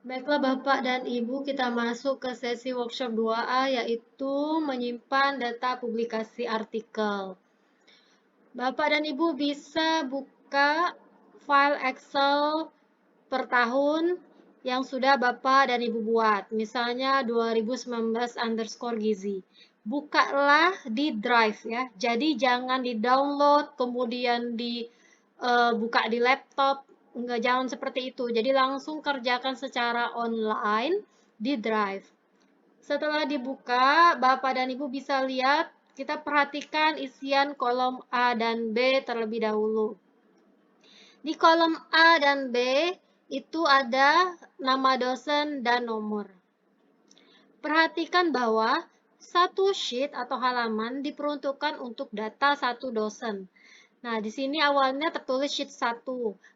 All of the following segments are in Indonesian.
Baiklah Bapak dan Ibu, kita masuk ke sesi workshop 2A, yaitu menyimpan data publikasi artikel. Bapak dan Ibu bisa buka file Excel per tahun yang sudah Bapak dan Ibu buat, misalnya 2019_Gizi. Bukalah di Drive ya, jadi jangan di-download, kemudian dibuka di laptop, enggak, jangan seperti itu. Jadi langsung kerjakan secara online di Drive. Setelah dibuka, Bapak dan Ibu bisa lihat, kita perhatikan isian kolom A dan B terlebih dahulu. Di kolom A dan B itu ada nama dosen dan nomor. Perhatikan bahwa satu sheet atau halaman diperuntukkan untuk data satu dosen. Nah, di sini awalnya tertulis sheet 1.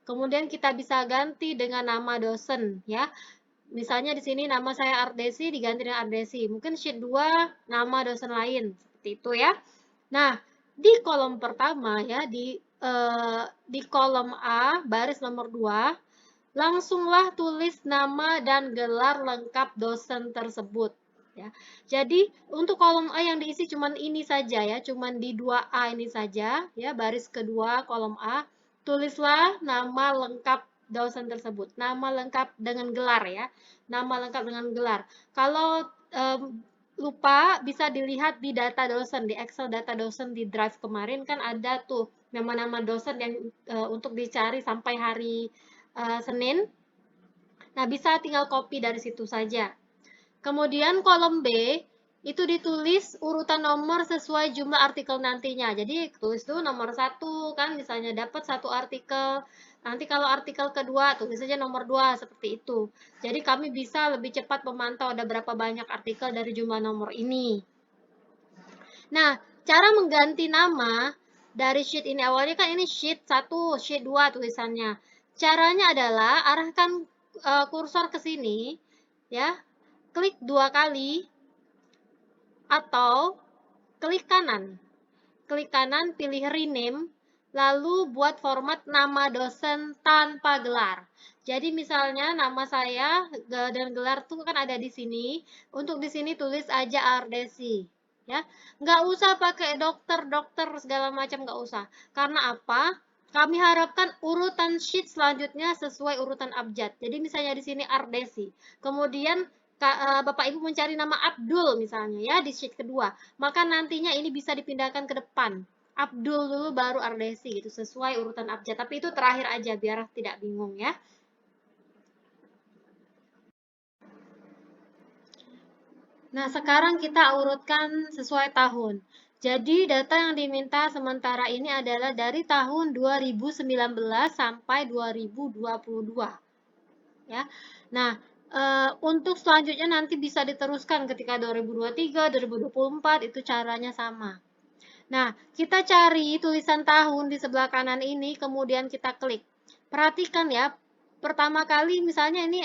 Kemudian kita bisa ganti dengan nama dosen ya. Misalnya di sini nama saya Ardesi diganti dengan Ardesi. Mungkin sheet 2 nama dosen lain seperti itu ya. Nah, di kolom pertama ya di kolom A baris nomor 2 langsunglah tulis nama dan gelar lengkap dosen tersebut ya. Jadi untuk kolom A yang diisi cuman ini saja ya, cuman di 2A ini saja ya, baris kedua kolom A, tulislah nama lengkap dosen tersebut. Nama lengkap dengan gelar ya. Nama lengkap dengan gelar. Kalau lupa bisa dilihat di data dosen, di Excel data dosen di Drive kemarin kan ada tuh nama-nama dosen yang untuk dicari sampai hari Senin. Nah, bisa tinggal copy dari situ saja. Kemudian kolom B itu ditulis urutan nomor sesuai jumlah artikel nantinya. Jadi tulis dulu nomor 1 kan, misalnya dapat satu artikel. Nanti kalau artikel kedua tulis saja nomor 2 seperti itu. Jadi kami bisa lebih cepat memantau ada berapa banyak artikel dari jumlah nomor ini. Nah, cara mengganti nama dari sheet ini, awalnya kan ini sheet 1, sheet 2 tulisannya. Caranya adalah arahkan kursor ke sini ya. Klik 2 kali atau klik kanan. Klik kanan, pilih rename, lalu buat format nama dosen tanpa gelar. Jadi misalnya nama saya dan gelar tuh kan ada di sini. Untuk di sini tulis aja Ardesi. Ya, nggak usah pakai dokter segala macam, nggak usah. Karena apa? Kami harapkan urutan sheet selanjutnya sesuai urutan abjad. Jadi misalnya di sini Ardesi. Kemudian Bapak Ibu mencari nama Abdul misalnya ya di sheet kedua, maka nantinya ini bisa dipindahkan ke depan. Abdul dulu baru Ardesi gitu sesuai urutan abjad. Tapi itu terakhir aja biar tidak bingung ya. Nah, sekarang kita urutkan sesuai tahun. Jadi data yang diminta sementara ini adalah dari tahun 2019 sampai 2022 ya. Nah, untuk selanjutnya nanti bisa diteruskan ketika 2023, 2024 itu caranya sama. Nah, kita cari tulisan tahun di sebelah kanan ini, kemudian kita klik. Perhatikan ya, pertama kali misalnya ini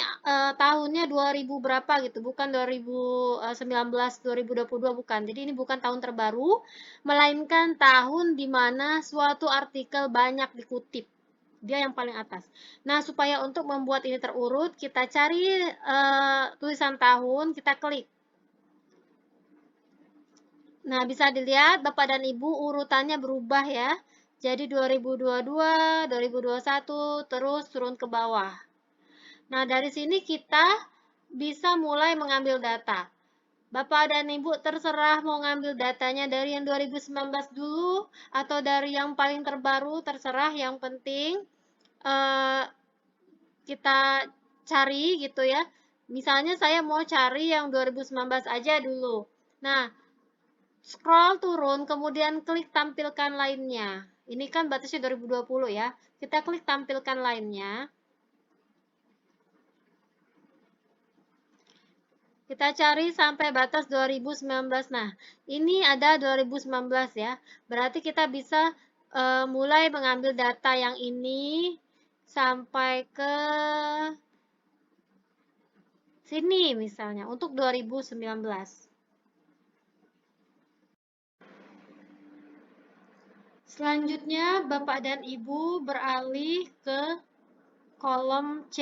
tahunnya 2000 berapa gitu, bukan 2019, 2022 bukan. Jadi ini bukan tahun terbaru, melainkan tahun di mana suatu artikel banyak dikutip. Dia yang paling atas. Nah, supaya untuk membuat ini terurut, kita cari tulisan tahun, kita klik. Nah, bisa dilihat Bapak dan Ibu urutannya berubah ya. Jadi 2022, 2021, terus turun ke bawah. Nah, dari sini kita bisa mulai mengambil data. Bapak dan Ibu terserah mau ngambil datanya dari yang 2019 dulu atau dari yang paling terbaru, terserah. Yang penting kita cari gitu ya. Misalnya saya mau cari yang 2019 aja dulu. Nah, scroll turun, kemudian klik tampilkan lainnya. Ini kan batasnya 2020 ya. Kita klik tampilkan lainnya. Kita cari sampai batas 2019. Nah, ini ada 2019 ya. Berarti kita bisa mulai mengambil data yang ini sampai ke sini misalnya untuk 2019. Selanjutnya, Bapak dan Ibu beralih ke kolom C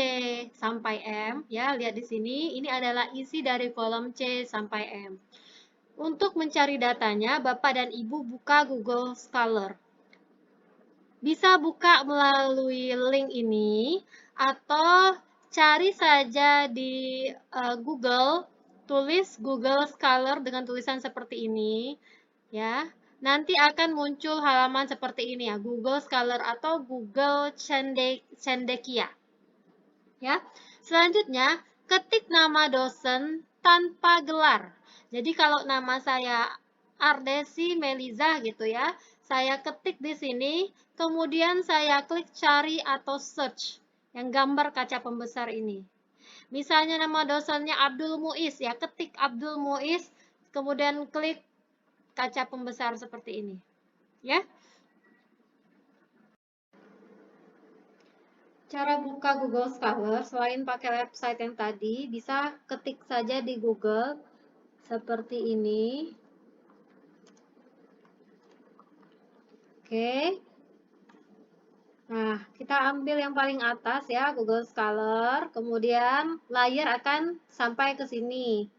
sampai M, ya, lihat di sini, ini adalah isi dari kolom C sampai M. Untuk mencari datanya, Bapak dan Ibu buka Google Scholar. Bisa buka melalui link ini, atau cari saja di Google, tulis Google Scholar dengan tulisan seperti ini, ya. Nanti akan muncul halaman seperti ini ya, Google Scholar atau Google Cendekia. Ya. Selanjutnya, ketik nama dosen tanpa gelar. Jadi kalau nama saya Ardesi Meliza gitu ya, saya ketik di sini, kemudian saya klik cari atau search yang gambar kaca pembesar ini. Misalnya nama dosennya Abdul Muiz ya, ketik Abdul Muiz, kemudian klik kaca pembesar seperti ini. Ya. Cara buka Google Scholar, selain pakai website yang tadi, bisa ketik saja di Google seperti ini. Oke. Nah, kita ambil yang paling atas ya, Google Scholar. Kemudian layar akan sampai ke sini.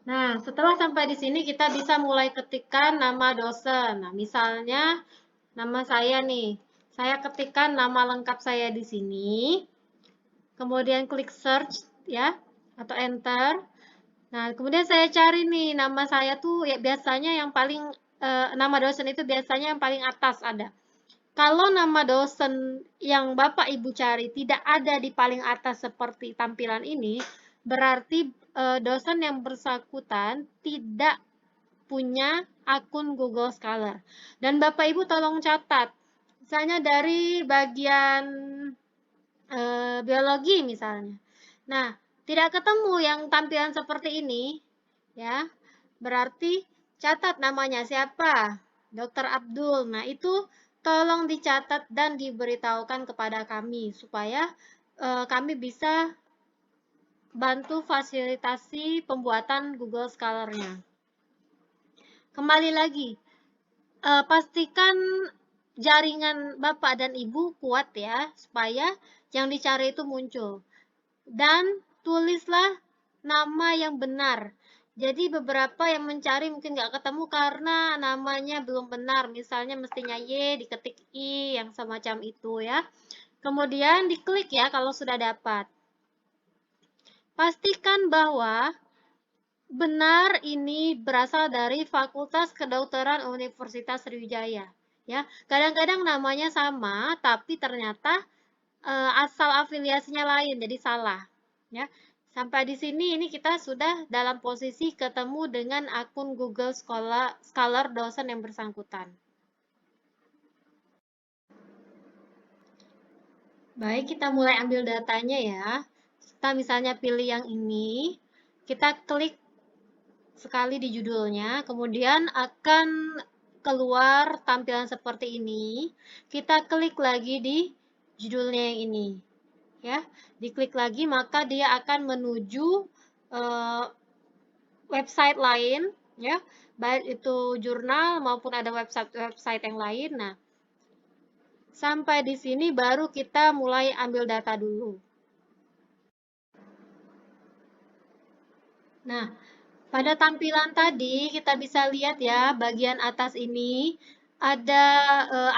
Nah, setelah sampai di sini kita bisa mulai ketikkan nama dosen. Nah, misalnya nama saya nih. Saya ketikkan nama lengkap saya di sini. Kemudian klik search ya atau enter. Nah, kemudian saya cari nih nama saya tuh ya biasanya yang paling nama dosen itu biasanya yang paling atas ada. Kalau nama dosen yang Bapak Ibu cari tidak ada di paling atas seperti tampilan ini, berarti dosen yang bersangkutan tidak punya akun Google Scholar. Dan Bapak Ibu tolong catat, misalnya dari bagian biologi misalnya. Nah, tidak ketemu yang tampilan seperti ini, ya. Berarti catat namanya siapa? Dr. Abdul. Nah, itu tolong dicatat dan diberitahukan kepada kami supaya kami bisa bantu fasilitasi pembuatan Google Scholar-nya. Kembali lagi, pastikan jaringan Bapak dan Ibu kuat ya, supaya yang dicari itu muncul. Dan tulislah nama yang benar. Jadi beberapa yang mencari mungkin nggak ketemu karena namanya belum benar. Misalnya mestinya Y diketik I yang semacam itu ya. Kemudian diklik ya kalau sudah dapat. Pastikan bahwa benar ini berasal dari Fakultas Kedokteran Universitas Sriwijaya. Ya, kadang-kadang namanya sama, tapi ternyata asal afiliasinya lain, jadi salah. Ya, sampai di sini ini kita sudah dalam posisi ketemu dengan akun Google Scholar dosen yang bersangkutan. Baik, kita mulai ambil datanya ya. Kita misalnya pilih yang ini, kita klik sekali di judulnya, kemudian akan keluar tampilan seperti ini. Kita klik lagi di judulnya yang ini. Ya, diklik lagi maka dia akan menuju website lain ya, baik itu jurnal maupun ada website yang lain. Nah, sampai di sini baru kita mulai ambil data dulu. Nah, pada tampilan tadi kita bisa lihat ya, bagian atas ini ada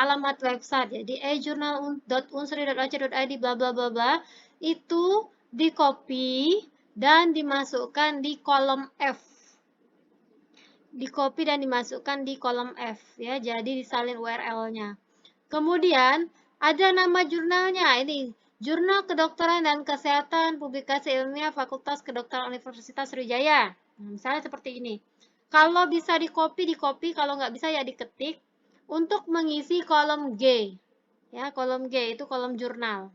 alamat website ya, di e-journal.unsri.ac.id bla bla bla bla. Itu di-copy dan dimasukkan di kolom F. Di-copy dan dimasukkan di kolom F ya, jadi disalin URL-nya. Kemudian ada nama jurnalnya, ini Jurnal Kedokteran dan Kesehatan Publikasi Ilmiah Fakultas Kedokteran Universitas Sriwijaya. Nah, misalnya seperti ini. Kalau bisa di-copy, kalau nggak bisa ya diketik untuk mengisi kolom G. Ya, kolom G itu kolom jurnal.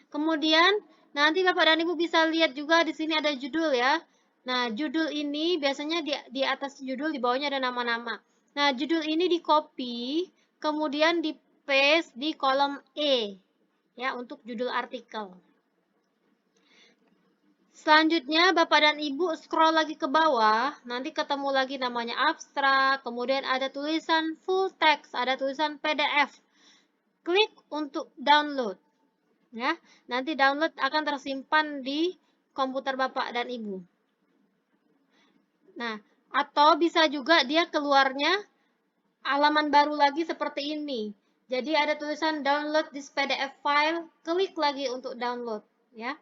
Kemudian nanti Bapak dan Ibu bisa lihat juga di sini ada judul ya. Nah, judul ini biasanya di atas judul di bawahnya ada nama-nama. Nah, judul ini di-copy, kemudian di-paste di kolom E ya untuk judul artikel. Selanjutnya Bapak dan Ibu scroll lagi ke bawah, nanti ketemu lagi namanya abstrak, kemudian ada tulisan full text, ada tulisan PDF. klik untuk download. Ya, nanti download akan tersimpan di komputer Bapak dan Ibu. Nah, atau bisa juga dia keluarnya halaman baru lagi seperti ini. Jadi ada tulisan download this PDF file, klik lagi untuk download, ya.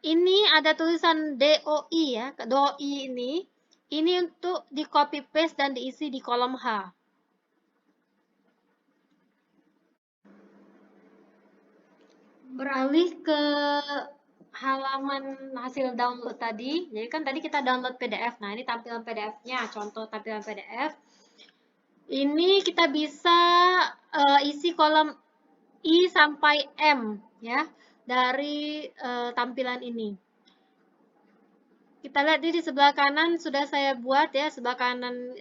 Ini ada tulisan DOI ya, DOI ini. Ini untuk di copy paste dan diisi di kolom H. Beralih ke halaman hasil download tadi. Jadi kan tadi kita download PDF. Nah, ini tampilan PDF-nya, contoh tampilan PDF. Ini kita bisa isi kolom I sampai M ya dari tampilan ini. Kita lihat di sebelah kanan sudah saya buat ya, sebelah kanan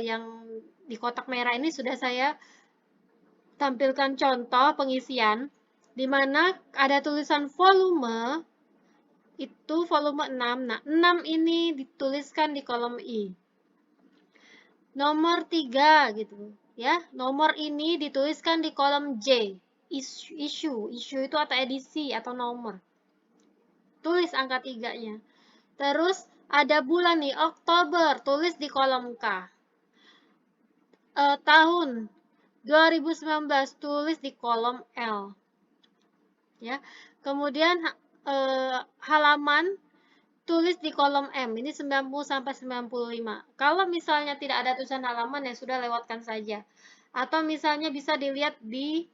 yang di kotak merah ini sudah saya tampilkan contoh pengisian di mana ada tulisan volume, itu volume 6. Nah, 6 ini dituliskan di kolom I. Nomor 3 gitu ya. Nomor ini dituliskan di kolom J. Issue itu atau edisi atau nomor. Tulis angka 3-nya. Terus ada bulan nih, Oktober, tulis di kolom K. Tahun 2019 tulis di kolom L. Ya. Kemudian halaman tulis di kolom M. Ini 90 sampai 95. Kalau misalnya tidak ada tulisan halaman ya sudah lewatkan saja. Atau misalnya bisa dilihat di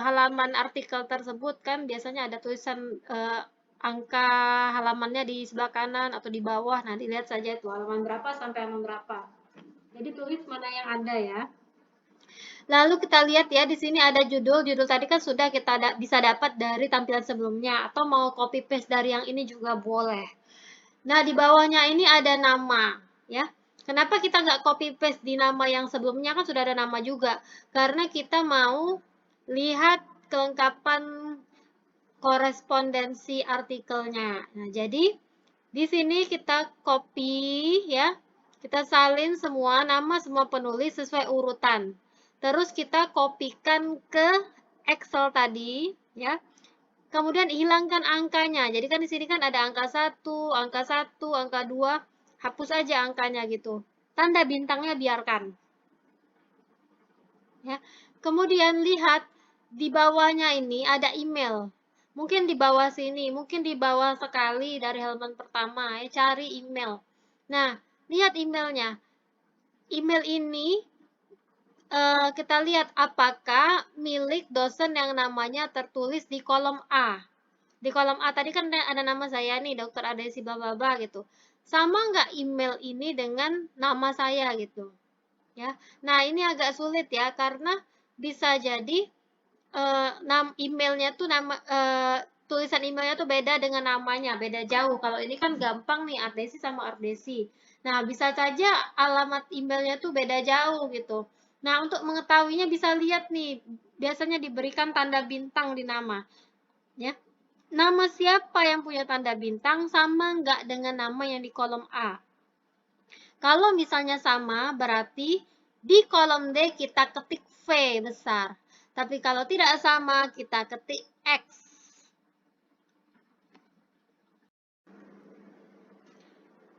halaman artikel tersebut kan biasanya ada tulisan angka halamannya di sebelah kanan atau di bawah. Nah, dilihat saja itu halaman berapa sampai halaman berapa. Jadi tulis mana yang ada ya. Lalu kita lihat ya, di sini ada judul. Judul tadi kan sudah kita bisa dapat dari tampilan sebelumnya. Atau mau copy paste dari yang ini juga boleh. Nah, di bawahnya ini ada nama. Ya. Kenapa kita nggak copy paste di nama yang sebelumnya? Kan sudah ada nama juga. Karena kita mau lihat kelengkapan korespondensi artikelnya. Nah, jadi di sini kita copy ya. Kita salin semua nama semua penulis sesuai urutan. Terus kita kopikan ke Excel tadi ya. Kemudian hilangkan angkanya. Jadi kan di sini kan ada angka 1, angka 2. Hapus aja angkanya gitu. Tanda bintangnya biarkan. Ya. Kemudian lihat di bawahnya ini ada email. Mungkin di bawah sini, mungkin di bawah sekali dari halaman pertama, ya, cari email. Nah, lihat emailnya. Email ini kita lihat apakah milik dosen yang namanya tertulis di kolom A. Di kolom A tadi kan ada nama saya nih, Dr. Adesi Bababa gitu. Sama nggak email ini dengan nama saya gitu. Ya. Nah, ini agak sulit ya karena bisa jadi emailnya tuh tulisan emailnya tuh beda dengan namanya, beda jauh. Kalau ini kan gampang nih, Ardesi sama Ardesi. Nah, bisa saja alamat emailnya tuh beda jauh gitu. Nah, untuk mengetahuinya bisa lihat nih, biasanya diberikan tanda bintang di nama. Ya. Nama siapa yang punya tanda bintang sama nggak dengan nama yang di kolom A? Kalau misalnya sama, berarti di kolom D kita ketik V besar. Tapi kalau tidak sama, kita ketik X.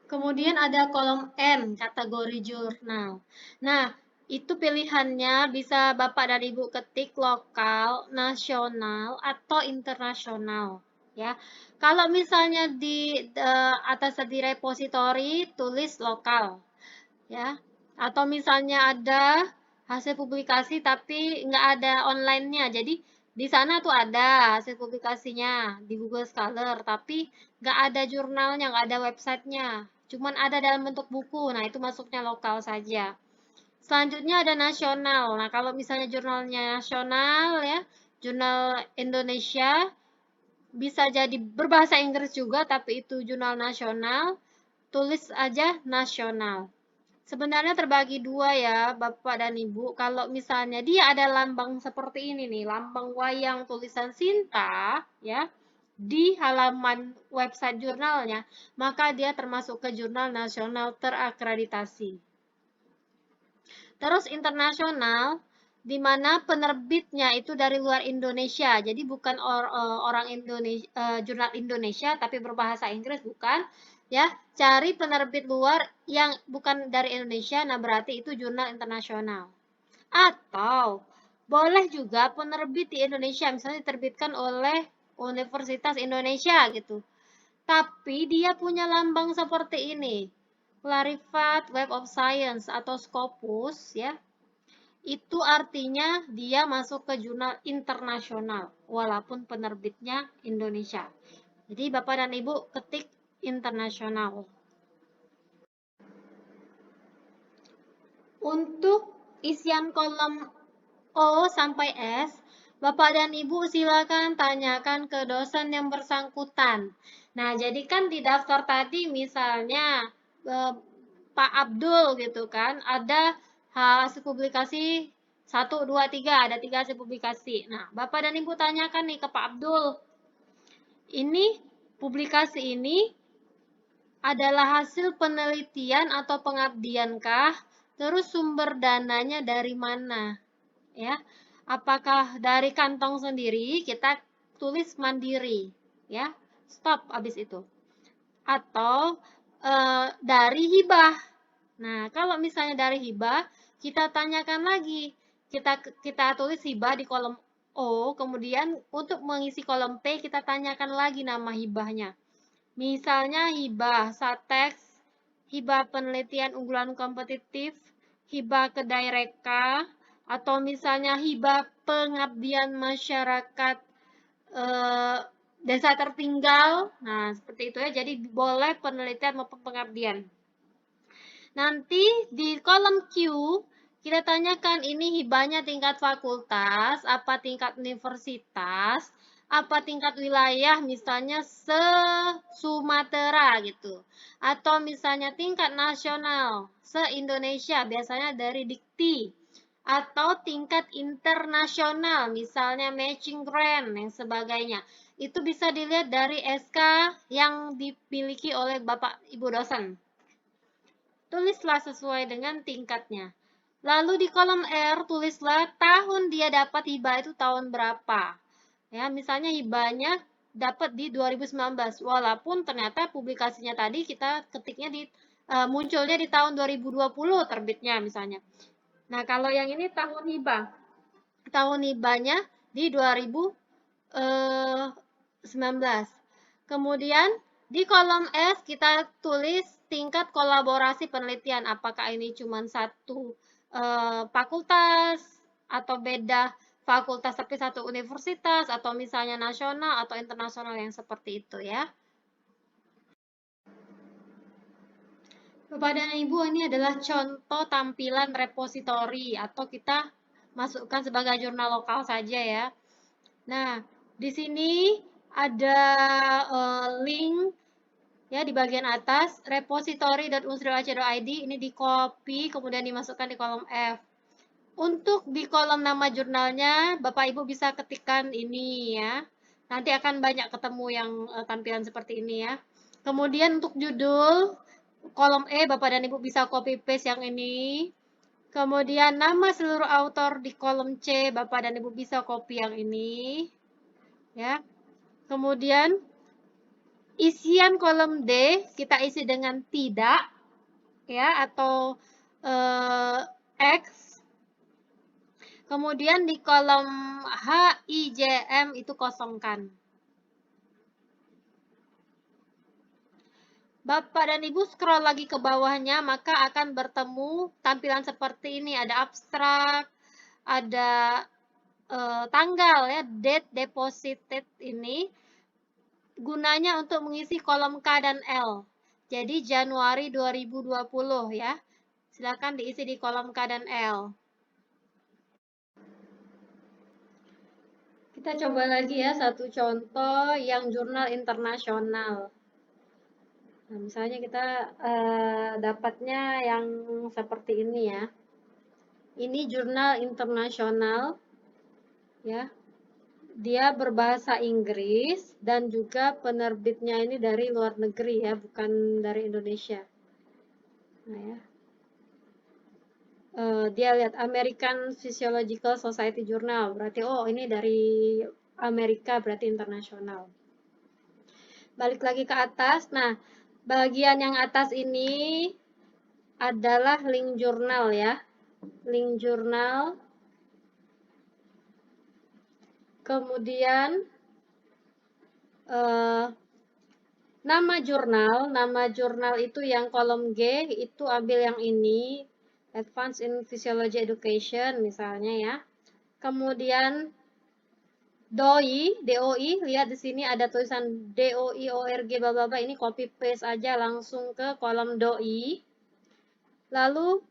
Kemudian ada kolom N, kategori jurnal. Nah, itu pilihannya bisa Bapak dan Ibu ketik lokal, nasional, atau internasional. Ya, kalau misalnya di atas di repository tulis lokal, ya, atau misalnya ada hasil publikasi tapi nggak ada online-nya, jadi di sana tuh ada hasil publikasinya di Google Scholar, tapi nggak ada jurnalnya, nggak ada websitenya, cuman ada dalam bentuk buku. Nah, itu masuknya lokal saja. Selanjutnya ada nasional. Nah, kalau misalnya jurnalnya nasional ya, jurnal Indonesia, bisa jadi berbahasa Inggris juga, tapi itu jurnal nasional, tulis aja nasional. Sebenarnya terbagi dua ya, Bapak dan Ibu. Kalau misalnya dia ada lambang seperti ini nih, lambang wayang tulisan Sinta, ya, di halaman website jurnalnya, maka dia termasuk ke jurnal nasional terakreditasi. Terus internasional, di mana penerbitnya itu dari luar Indonesia. Jadi bukan orang Indonesia, jurnal Indonesia, tapi berbahasa Inggris, bukan. Ya, cari penerbit luar yang bukan dari Indonesia, nah berarti itu jurnal internasional. Atau boleh juga penerbit di Indonesia, misalnya diterbitkan oleh Universitas Indonesia gitu. Tapi dia punya lambang seperti ini. Clarivate Web of Science atau Scopus ya. Itu artinya dia masuk ke jurnal internasional walaupun penerbitnya Indonesia. Jadi Bapak dan Ibu ketik internasional. Untuk isian kolom O sampai S, Bapak dan Ibu silakan tanyakan ke dosen yang bersangkutan. Nah, jadi kan di daftar tadi misalnya Pak Abdul gitu kan, ada hasil publikasi 1, 2, 3, ada 3 hasil publikasi. Nah, Bapak dan Ibu tanyakan nih ke Pak Abdul, ini publikasi ini adalah hasil penelitian atau pengabdiankah? Terus sumber dananya dari mana? Ya, apakah dari kantong sendiri? Kita tulis mandiri, ya. Stop habis itu. Atau dari hibah. Nah, kalau misalnya dari hibah, kita tanyakan lagi. Kita tulis hibah di kolom O, kemudian untuk mengisi kolom P kita tanyakan lagi nama hibahnya. Misalnya hibah Satex, hibah penelitian unggulan kompetitif, hibah kedai reka, atau misalnya hibah pengabdian masyarakat desa tertinggal. Nah, seperti itu ya. Jadi boleh penelitian maupun pengabdian. Nanti di kolom Q kita tanyakan ini hibahnya tingkat fakultas, apa tingkat universitas, apa tingkat wilayah, misalnya se-Sumatera gitu. Atau misalnya tingkat nasional, se-Indonesia, biasanya dari Dikti. Atau tingkat internasional, misalnya matching grant, dan sebagainya. Itu bisa dilihat dari SK yang dimiliki oleh Bapak Ibu dosen. Tulislah sesuai dengan tingkatnya. Lalu di kolom R tulislah tahun dia dapat hibah itu tahun berapa. Ya, misalnya hibahnya dapat di 2019 walaupun ternyata publikasinya tadi kita ketiknya di munculnya di tahun 2020 terbitnya misalnya. Nah, kalau yang ini tahun hibah. Tahun hibahnya di 2019. Kemudian di kolom S kita tulis tingkat kolaborasi penelitian. Apakah ini cuma satu fakultas atau beda fakultas tapi satu universitas atau misalnya nasional atau internasional yang seperti itu ya. Bapak dan Ibu, ini adalah contoh tampilan repositori atau kita masukkan sebagai jurnal lokal saja ya. Nah, di sini ada link ya di bagian atas repository.unsri.ac.id, ini di copy kemudian dimasukkan di kolom F. Untuk di kolom nama jurnalnya Bapak Ibu bisa ketikkan ini ya. Nanti akan banyak ketemu yang tampilan seperti ini ya. Kemudian untuk judul kolom E Bapak dan Ibu bisa copy paste yang ini. Kemudian nama seluruh autor di kolom C Bapak dan Ibu bisa copy yang ini. Ya. Kemudian isian kolom D kita isi dengan tidak ya atau X. Kemudian di kolom H, I, J, M itu kosongkan. Bapak dan Ibu scroll lagi ke bawahnya, maka akan bertemu tampilan seperti ini. Ada abstrak, ada tanggal ya, date deposited ini. Gunanya untuk mengisi kolom K dan L. Jadi Januari 2020 ya. Silakan diisi di kolom K dan L. Kita coba lagi ya satu contoh yang jurnal internasional. Nah, misalnya kita dapatnya yang seperti ini ya. Ini jurnal internasional ya. Dia berbahasa Inggris dan juga penerbitnya ini dari luar negeri ya, bukan dari Indonesia. Nah ya. dia lihat American Physiological Society Journal, berarti oh ini dari Amerika, berarti internasional. Balik lagi ke atas. Nah, bagian yang atas ini adalah link jurnal ya. Link jurnal. Kemudian nama jurnal itu yang kolom G, itu ambil yang ini, Advance in Physiology Education misalnya ya. Kemudian DOI, lihat di sini ada tulisan DOI ORG bla ini copy paste aja langsung ke kolom DOI. Lalu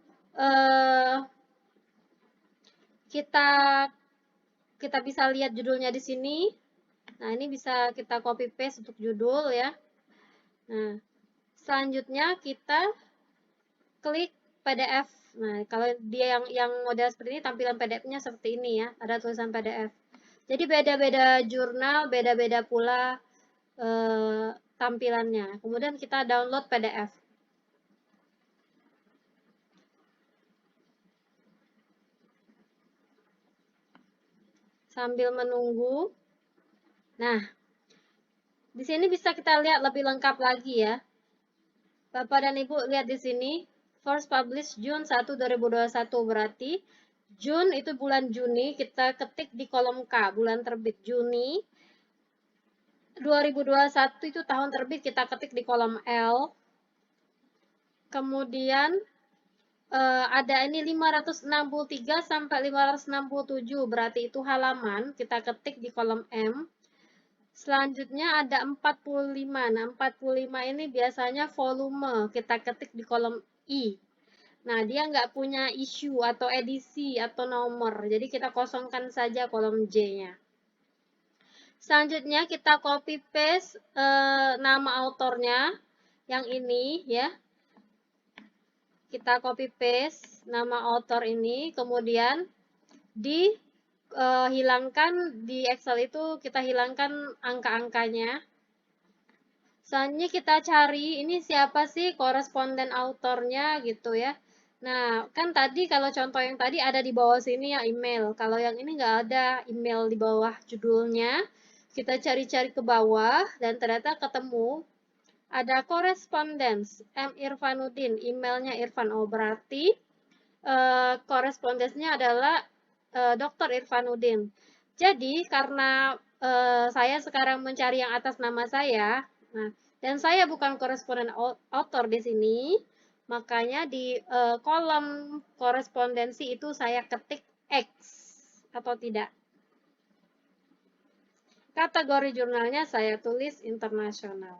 kita bisa lihat judulnya di sini. Nah, ini bisa kita copy paste untuk judul ya. Nah, selanjutnya kita klik PDF. Nah, kalau dia yang model seperti ini, tampilan PDF-nya seperti ini ya, ada tulisan PDF. Jadi beda-beda jurnal, beda-beda pula tampilannya. Kemudian kita download PDF. Sambil menunggu. Nah, di sini bisa kita lihat lebih lengkap lagi ya. Bapak dan Ibu lihat di sini, first published June 1, 2021, berarti June itu bulan Juni, kita ketik di kolom K, bulan terbit Juni. 2021 itu tahun terbit, kita ketik di kolom L. Kemudian ada ini 563 sampai 567, berarti itu halaman, kita ketik di kolom M. Selanjutnya ada 45. Nah, 45 ini biasanya volume, kita ketik di kolom I. Nah, dia nggak punya issue atau edisi atau nomor, jadi kita kosongkan saja kolom J-nya. Selanjutnya kita copy paste nama autornya yang ini ya. Kita copy paste nama author ini, kemudian hilangkan di Excel itu, kita hilangkan angka-angkanya. Selanjutnya kita cari ini siapa sih koresponden autornya gitu ya. Nah, kan tadi kalau contoh yang tadi ada di bawah sini ya email. Kalau yang ini nggak ada email di bawah judulnya. Kita cari-cari ke bawah dan ternyata ketemu ada korespondens M. Irfanuddin, emailnya Irfan. Oh, berarti korespondensnya adalah Dr. Irfanuddin. Jadi karena saya sekarang mencari yang atas nama saya, nah, dan saya bukan koresponden author di sini, makanya di kolom korespondensi itu saya ketik X atau tidak. Kategori jurnalnya saya tulis internasional.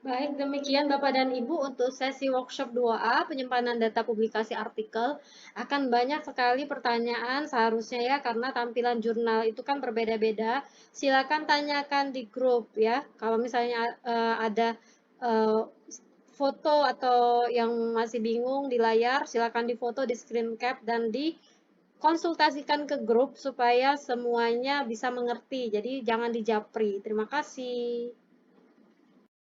Baik, demikian Bapak dan Ibu untuk sesi workshop 2A, penyimpanan data publikasi artikel. Akan banyak sekali pertanyaan seharusnya ya, karena tampilan jurnal itu kan berbeda-beda. Silakan tanyakan di grup ya, kalau misalnya ada foto atau yang masih bingung di layar, silakan difoto, di screen cap, dan dikonsultasikan ke grup supaya semuanya bisa mengerti. Jadi jangan dijapri. Terima kasih.